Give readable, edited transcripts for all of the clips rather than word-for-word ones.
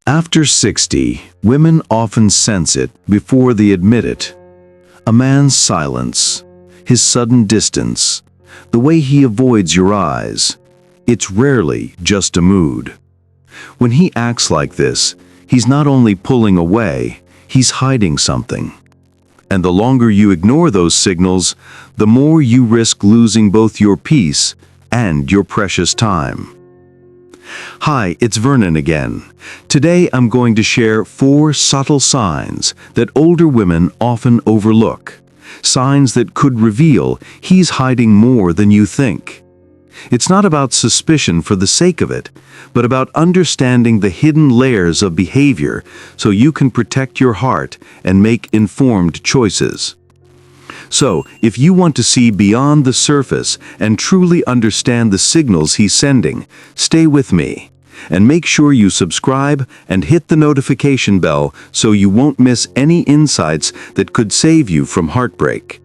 After 60, women often sense it before they admit it. A man's silence, his sudden distance, the way he avoids your eyes, it's rarely just a mood. When he acts like this, he's not only pulling away, he's hiding something. And the longer you ignore those signals, the more you risk losing both your peace and your precious time. Hi, it's Vernon again. Today I'm going to share 4 subtle signs that older women often overlook. Signs that could reveal he's hiding more than you think. It's not about suspicion for the sake of it, but about understanding the hidden layers of behavior so you can protect your heart and make informed choices. So, if you want to see beyond the surface and truly understand the signals he's sending, stay with me. And make sure you subscribe and hit the notification bell so you won't miss any insights that could save you from heartbreak.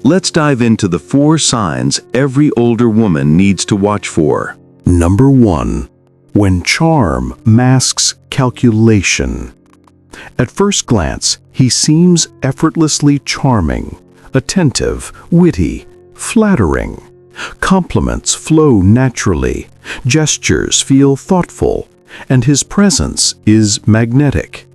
Let's dive into the 4 signs every older woman needs to watch for. Number 1. When charm masks calculation. At first glance, he seems effortlessly charming, attentive, witty, flattering. Compliments flow naturally, gestures feel thoughtful, and his presence is magnetic.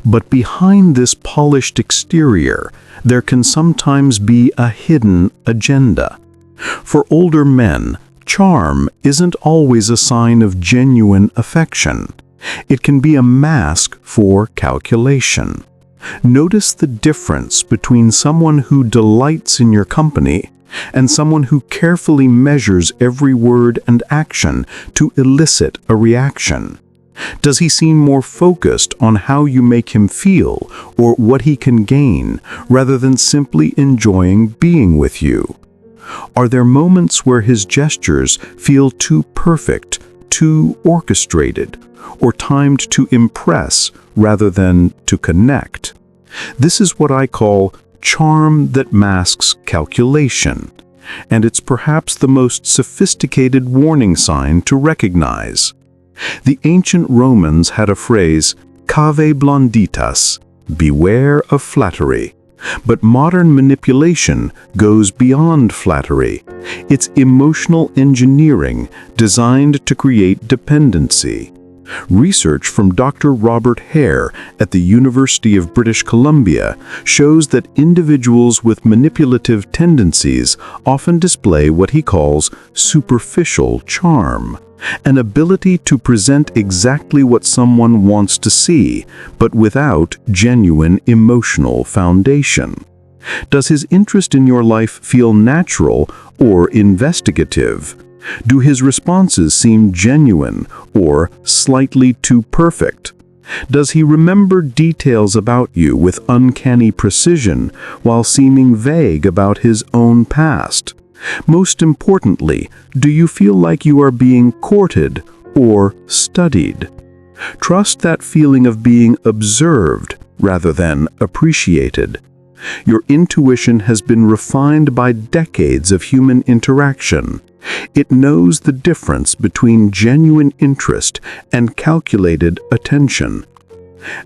But behind this polished exterior, there can sometimes be a hidden agenda. For older men, charm isn't always a sign of genuine affection. It can be a mask for calculation. Notice the difference between someone who delights in your company and someone who carefully measures every word and action to elicit a reaction. Does he seem more focused on how you make him feel or what he can gain, rather than simply enjoying being with you? Are there moments where his gestures feel too perfect, too orchestrated, or timed to impress rather than to connect? This is what I call charm that masks calculation, and it's perhaps the most sophisticated warning sign to recognize. The ancient Romans had a phrase, cave blonditas, beware of flattery. But modern manipulation goes beyond flattery. It's emotional engineering designed to create dependency. Research from Dr. Robert Hare at the University of British Columbia shows that individuals with manipulative tendencies often display what he calls superficial charm, an ability to present exactly what someone wants to see, but without genuine emotional foundation. Does his interest in your life feel natural or investigative? Do his responses seem genuine or slightly too perfect? Does he remember details about you with uncanny precision while seeming vague about his own past? Most importantly, do you feel like you are being courted or studied? Trust that feeling of being observed rather than appreciated. Your intuition has been refined by decades of human interaction. It knows the difference between genuine interest and calculated attention.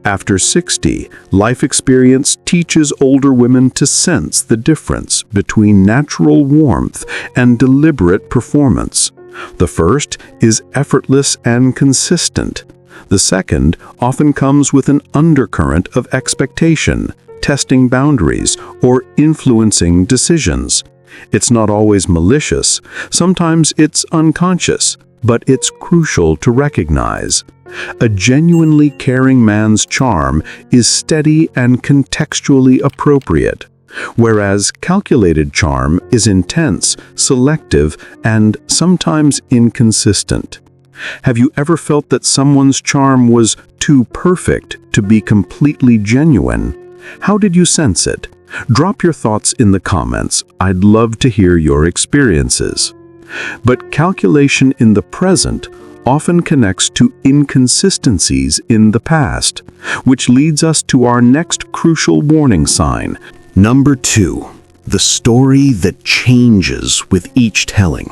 After 60, life experience teaches older women to sense the difference between natural warmth and deliberate performance. The first is effortless and consistent. The second often comes with an undercurrent of expectation, testing boundaries, or influencing decisions. It's not always malicious. Sometimes it's unconscious, but it's crucial to recognize. A genuinely caring man's charm is steady and contextually appropriate, whereas calculated charm is intense, selective, and sometimes inconsistent. Have you ever felt that someone's charm was too perfect to be completely genuine? How did you sense it? Drop your thoughts in the comments. I'd love to hear your experiences. But calculation in the present often connects to inconsistencies in the past, which leads us to our next crucial warning sign. Number 2, the story that changes with each telling.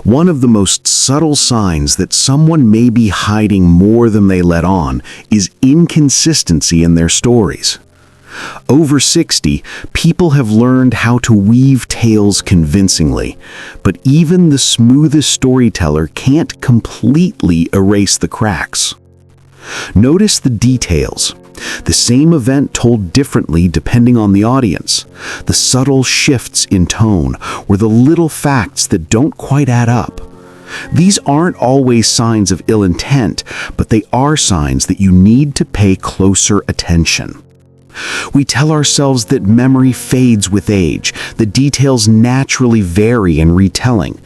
One of the most subtle signs that someone may be hiding more than they let on is inconsistency in their stories. Over 60, people have learned how to weave tales convincingly, but even the smoothest storyteller can't completely erase the cracks. Notice the details. The same event told differently depending on the audience. The subtle shifts in tone, or the little facts that don't quite add up. These aren't always signs of ill intent, but they are signs that you need to pay closer attention. We tell ourselves that memory fades with age, that details naturally vary in retelling.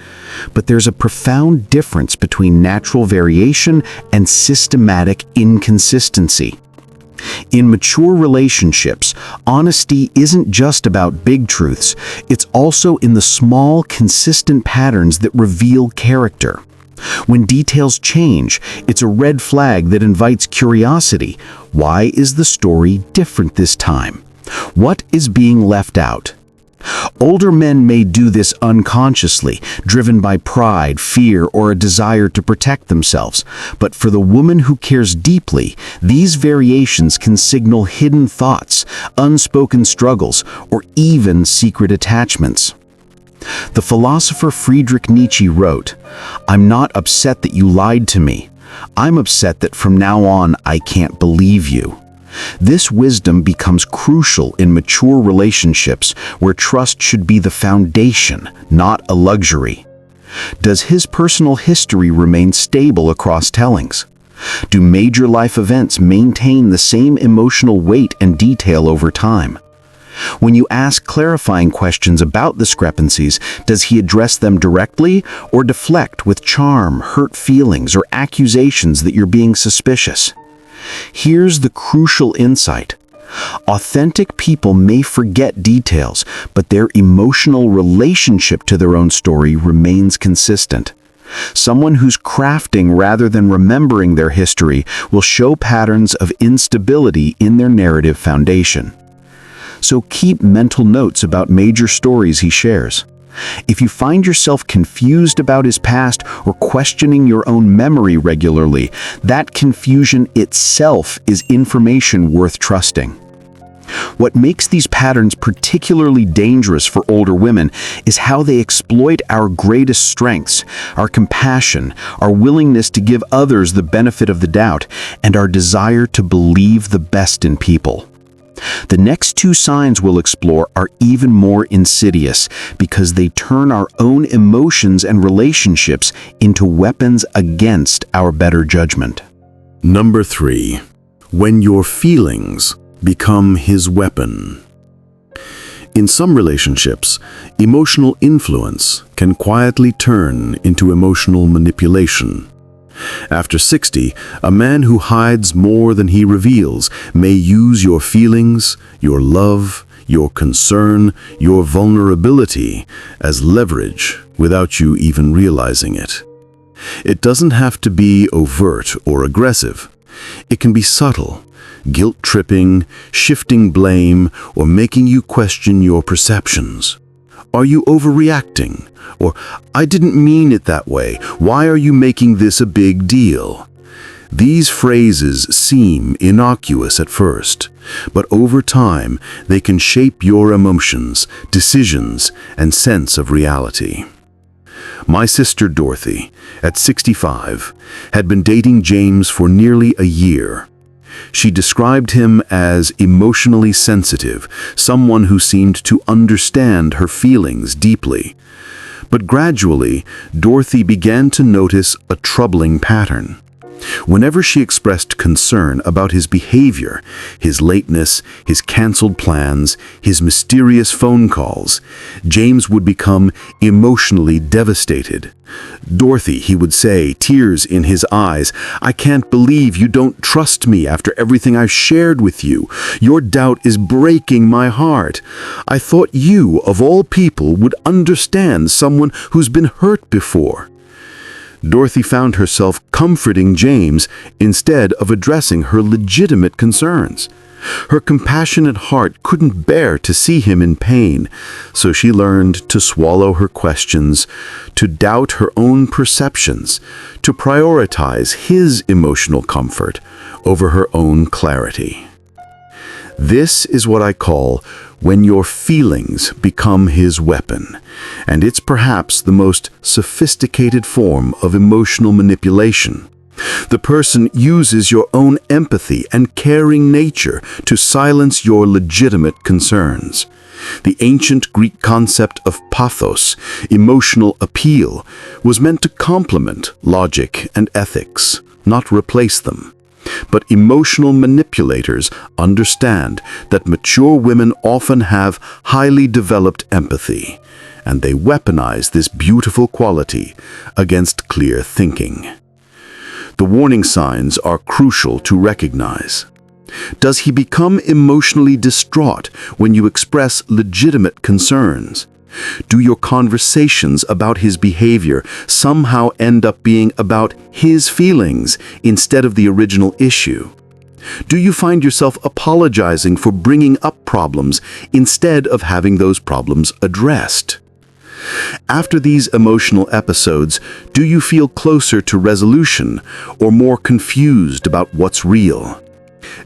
But there's a profound difference between natural variation and systematic inconsistency. In mature relationships, honesty isn't just about big truths, it's also in the small, consistent patterns that reveal character. When details change, it's a red flag that invites curiosity. Why is the story different this time? What is being left out? Older men may do this unconsciously, driven by pride, fear, or a desire to protect themselves. But for the woman who cares deeply, these variations can signal hidden thoughts, unspoken struggles, or even secret attachments. The philosopher Friedrich Nietzsche wrote, "I'm not upset that you lied to me. I'm upset that from now on I can't believe you." This wisdom becomes crucial in mature relationships where trust should be the foundation, not a luxury. Does his personal history remain stable across tellings? Do major life events maintain the same emotional weight and detail over time? When you ask clarifying questions about discrepancies, does he address them directly or deflect with charm, hurt feelings, or accusations that you're being suspicious? Here's the crucial insight. Authentic people may forget details, but their emotional relationship to their own story remains consistent. Someone who's crafting rather than remembering their history will show patterns of instability in their narrative foundation. So keep mental notes about major stories he shares. If you find yourself confused about his past or questioning your own memory regularly, that confusion itself is information worth trusting. What makes these patterns particularly dangerous for older women is how they exploit our greatest strengths, our compassion, our willingness to give others the benefit of the doubt, and our desire to believe the best in people. The next two signs we'll explore are even more insidious because they turn our own emotions and relationships into weapons against our better judgment. Number 3. When your feelings become his weapon. In some relationships, emotional influence can quietly turn into emotional manipulation. After 60, a man who hides more than he reveals may use your feelings, your love, your concern, your vulnerability as leverage without you even realizing it. It doesn't have to be overt or aggressive. It can be subtle, guilt-tripping, shifting blame, or making you question your perceptions. Are you overreacting? Or, I didn't mean it that way. Why are you making this a big deal? These phrases seem innocuous at first, but over time they can shape your emotions, decisions, and sense of reality. My sister Dorothy, at 65, had been dating James for nearly a year. She described him as emotionally sensitive, someone who seemed to understand her feelings deeply. But gradually, Dorothy began to notice a troubling pattern. Whenever she expressed concern about his behavior, his lateness, his canceled plans, his mysterious phone calls, James would become emotionally devastated. "Dorothy," he would say, tears in his eyes, "I can't believe you don't trust me after everything I've shared with you. Your doubt is breaking my heart. I thought you, of all people, would understand someone who's been hurt before." Dorothy found herself comforting James instead of addressing her legitimate concerns. Her compassionate heart couldn't bear to see him in pain, so she learned to swallow her questions, to doubt her own perceptions, to prioritize his emotional comfort over her own clarity. This is what I call when your feelings become his weapon, and it's perhaps the most sophisticated form of emotional manipulation. The person uses your own empathy and caring nature to silence your legitimate concerns. The ancient Greek concept of pathos, emotional appeal, was meant to complement logic and ethics, not replace them. But emotional manipulators understand that mature women often have highly developed empathy, and they weaponize this beautiful quality against clear thinking. The warning signs are crucial to recognize. Does he become emotionally distraught when you express legitimate concerns? Do your conversations about his behavior somehow end up being about his feelings instead of the original issue? Do you find yourself apologizing for bringing up problems instead of having those problems addressed? After these emotional episodes, do you feel closer to resolution or more confused about what's real?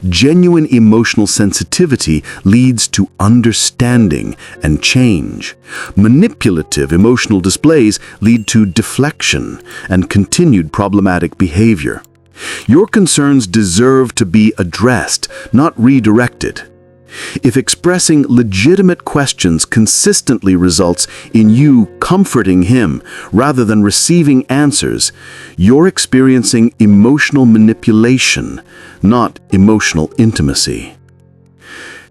Genuine emotional sensitivity leads to understanding and change. Manipulative emotional displays lead to deflection and continued problematic behavior. Your concerns deserve to be addressed, not redirected. If expressing legitimate questions consistently results in you comforting him rather than receiving answers, you're experiencing emotional manipulation, not emotional intimacy.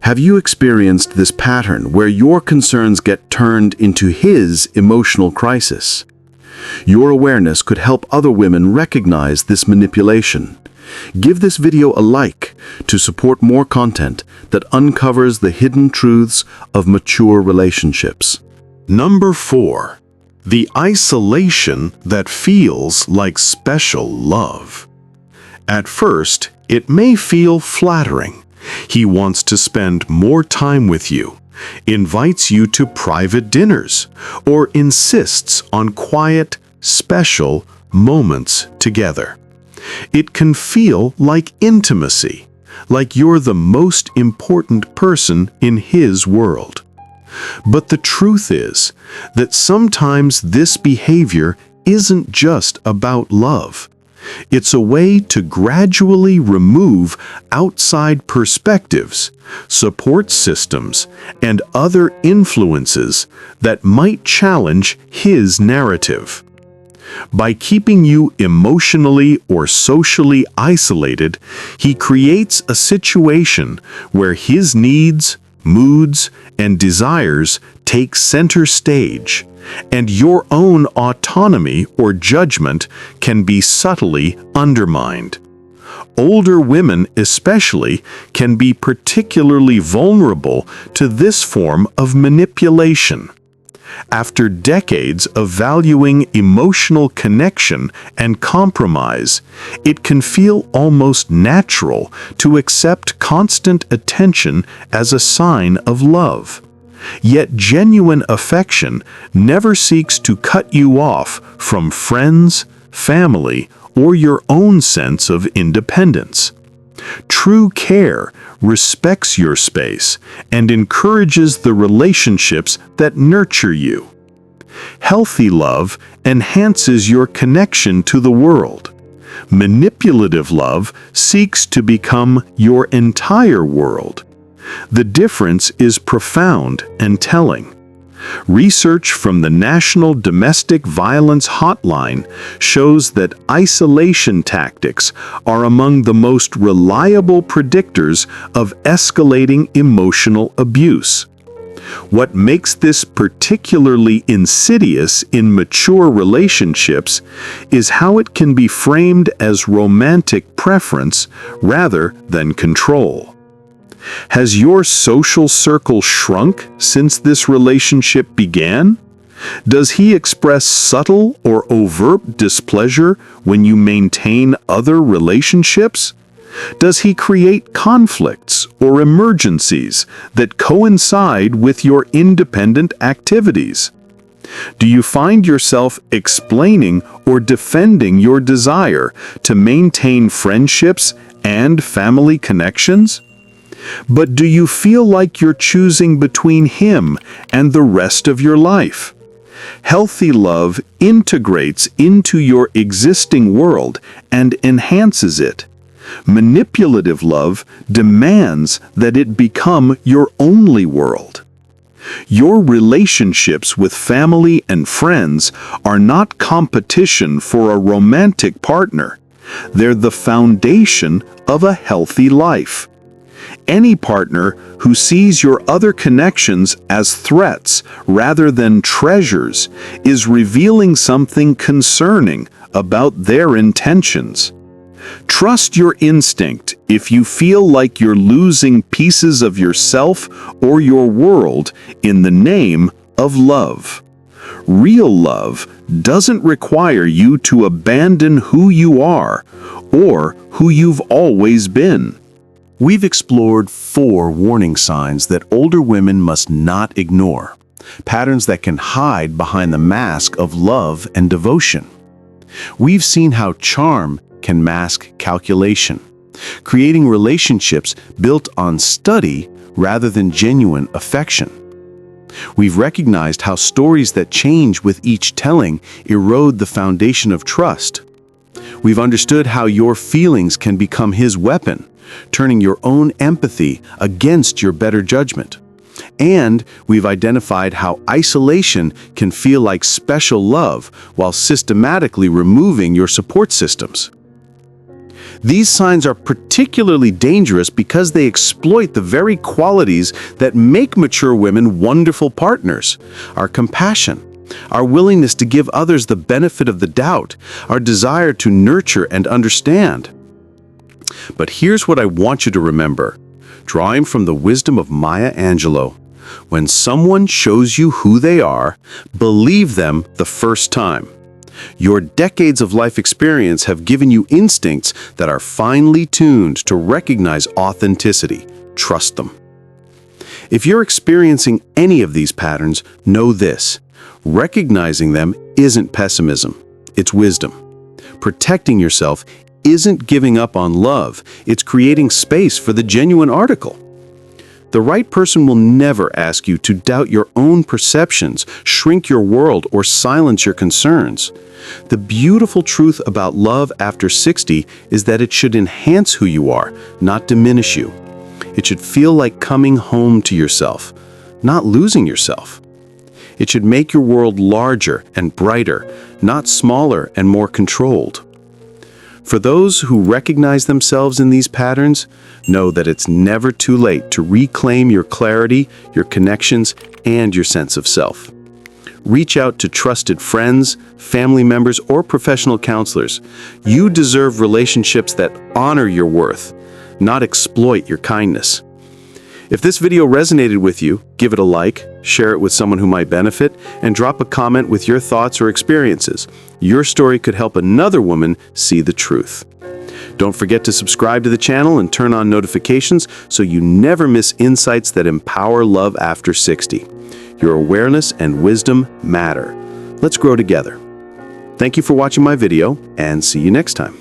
Have you experienced this pattern where your concerns get turned into his emotional crisis? Your awareness could help other women recognize this manipulation. Give this video a like to support more content that uncovers the hidden truths of mature relationships. Number 4. The isolation that feels like special love. At first, it may feel flattering. He wants to spend more time with you, invites you to private dinners, or insists on quiet, special moments together. It can feel like intimacy, like you're the most important person in his world. But the truth is that sometimes this behavior isn't just about love. It's a way to gradually remove outside perspectives, support systems, and other influences that might challenge his narrative. By keeping you emotionally or socially isolated, he creates a situation where his needs, moods, and desires take center stage, and your own autonomy or judgment can be subtly undermined. Older women especially can be particularly vulnerable to this form of manipulation. After decades of valuing emotional connection and compromise, it can feel almost natural to accept constant attention as a sign of love. Yet genuine affection never seeks to cut you off from friends, family, or your own sense of independence. True care respects your space and encourages the relationships that nurture you. Healthy love enhances your connection to the world. Manipulative love seeks to become your entire world. The difference is profound and telling. Research from the National Domestic Violence Hotline shows that isolation tactics are among the most reliable predictors of escalating emotional abuse. What makes this particularly insidious in mature relationships is how it can be framed as romantic preference rather than control. Has your social circle shrunk since this relationship began? Does he express subtle or overt displeasure when you maintain other relationships? Does he create conflicts or emergencies that coincide with your independent activities? Do you find yourself explaining or defending your desire to maintain friendships and family connections? But do you feel like you're choosing between him and the rest of your life? Healthy love integrates into your existing world and enhances it. Manipulative love demands that it become your only world. Your relationships with family and friends are not competition for a romantic partner. They're the foundation of a healthy life. Any partner who sees your other connections as threats rather than treasures is revealing something concerning about their intentions. Trust your instinct if you feel like you're losing pieces of yourself or your world in the name of love. Real love doesn't require you to abandon who you are or who you've always been. We've explored 4 warning signs that older women must not ignore, patterns that can hide behind the mask of love and devotion. We've seen how charm can mask calculation, creating relationships built on study rather than genuine affection. We've recognized how stories that change with each telling erode the foundation of trust. We've understood how your feelings can become his weapon, turning your own empathy against your better judgment. And we've identified how isolation can feel like special love while systematically removing your support systems. These signs are particularly dangerous because they exploit the very qualities that make mature women wonderful partners: our compassion, our willingness to give others the benefit of the doubt, our desire to nurture and understand. But here's what I want you to remember, drawing from the wisdom of Maya Angelou: when someone shows you who they are, believe them the first time. Your decades of life experience have given you instincts that are finely tuned to recognize authenticity. Trust them. If you're experiencing any of these patterns, know this: recognizing them isn't pessimism, it's wisdom. Protecting yourself isn't giving up on love, it's creating space for the genuine article. The right person will never ask you to doubt your own perceptions, shrink your world, or silence your concerns. The beautiful truth about love after 60 is that it should enhance who you are, not diminish you. It should feel like coming home to yourself, not losing yourself. It should make your world larger and brighter, not smaller and more controlled. For those who recognize themselves in these patterns, know that it's never too late to reclaim your clarity, your connections, and your sense of self. Reach out to trusted friends, family members, or professional counselors. You deserve relationships that honor your worth, not exploit your kindness. If this video resonated with you, give it a like, share it with someone who might benefit, and drop a comment with your thoughts or experiences. Your story could help another woman see the truth. Don't forget to subscribe to the channel and turn on notifications so you never miss insights that empower love after 60. Your awareness and wisdom matter. Let's grow together. Thank you for watching my video, and see you next time.